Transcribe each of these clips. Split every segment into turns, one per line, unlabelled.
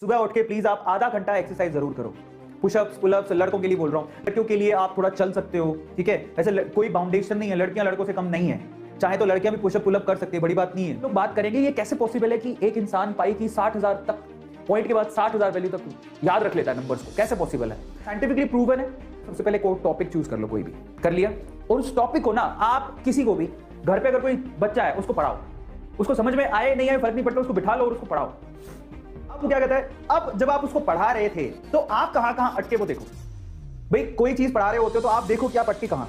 सुबह उठ के प्लीज आप आधा घंटा एक्सरसाइज जरूर करो। पुशअप्स, पुलअप्स, लड़कों के लिए बोल रहा हूँ, लड़कियों के लिए आप थोड़ा चल सकते हो, ठीक है। वैसे कोई बाउंडेशन नहीं है, लड़कियां लड़कों से कम नहीं है, चाहे तो लड़कियां भी पुशअप पुलअप कर सकती है, बड़ी बात नहीं है। तो बात करेंगे ये कैसे पॉसिबल है कि एक इंसान पाई की 60,000 तक पॉइंट के बाद 60,000 वैल्यू तक याद रख लेता है नंबर्स को, कैसे पॉसिबल है? साइंटिफिकली प्रूवन है। सबसे पहले कोई टॉपिक चूज कर लो, कोई भी कर लिया, और उस टॉपिक को ना आप किसी को भी घर पे अगर कोई बच्चा है उसको पढ़ाओ, उसको समझ में आए नहीं आए फर्क नहीं पड़ता, उसको बिठा लो और उसको पढ़ाओ। अब वो क्या कहता है, अब जब आप उसको पढ़ा रहे थे तो आप कहां कहां अटके वो देखो। भाई कोई चीज पढ़ा रहे होते हो तो आप देखो कि आप अटके कहां।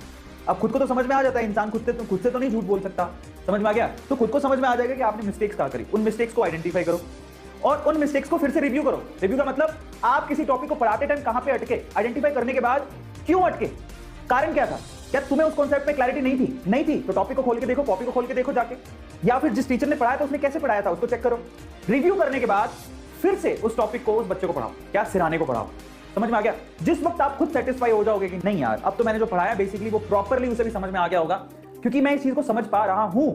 अब खुद को तो समझ में आ जाता है, इंसान खुद से तो नहीं झूठ बोल सकता, समझ में आ गया? तो खुद को समझ में आ जाएगा कि आपने मिस्टेक्स कहां करी। उन मिस्टेक्स को आइडेंटिफाई करो और उन मिस्टेक्स को फिर से रिव्यू करो। रिव्यू का मतलब आप किसी टॉपिक को पढ़ाते टाइम कहां पे अटके, आइडेंटिफाई करने के बाद क्यों अटके, कारण क्या था, क्या तुम्हें उस कॉन्सेप्ट में क्लैरिटी नहीं थी तो टॉपिक को खोल के देखो, कॉपी को खोल के देखो जाके, या फिर जिस टीचर ने पढ़ाया था उसने कैसे पढ़ाया था उसको चेक करो। रिव्यू करने के बाद फिर से उस टॉपिक को उस बच्चे को पढ़ाओ, क्या सिराने को पढ़ाओ। समझ में आ गया? जिस वक्त आप खुद सेटिस्फाई हो जाओगे कि नहीं यार अब तो मैंने जो पढ़ाया बेसिकली वो प्रॉपरली उसे भी समझ में आ गया होगा, क्योंकि मैं इस चीज को समझ पा रहा हूं,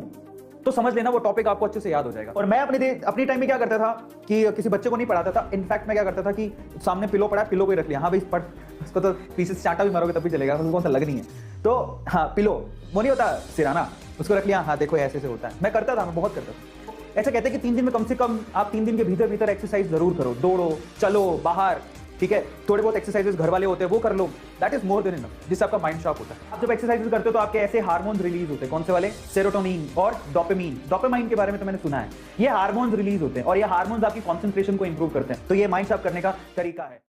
तो समझ लेना वो टॉपिक आपको अच्छे से याद हो जाएगा। और मैं अपनी टाइम में क्या करता था कि किसी बच्चे को नहीं पढ़ाता था, इनफैक्ट मैं क्या करता था कि सामने पिलो पड़ा, पिलो को ही रख लिया, हाँ भाई पढ़, उसको तो पीछे से चांटा भी मारोगे तब भी चलेगा, उसको कौन सा लग नहीं है, तो हाँ पिलो वो नहीं होता सिराना, उसको रख लिया, हाँ देखो ऐसे होता है। मैं करता था, मैं बहुत करता था। ऐसा कहते हैं कि 3 दिन में कम से कम आप 3 दिन के भीतर एक्सरसाइज जरूर करो, दौड़ो, चलो बाहर, ठीक है, थोड़े बहुत एक्सरसाइजेस घर वाले होते हैं वो कर लो, that is more than enough, जिससे आपका माइंड शार्प होता है। आप जब एक्सरसाइजेस करते हो तो आपके ऐसे हार्मोन्स रिलीज होते हैं, कौन से वाले? सेरोटोनिन और डोपामाइन। डोपामाइन के बारे में तो मैंने सुना है, ये हार्मोन्स रिलीज होते हैं और ये हार्मोन्स आपकी कॉन्सेंट्रेशन को इंप्रूव करते हैं, तो ये माइंड शार्प करने का तरीका है।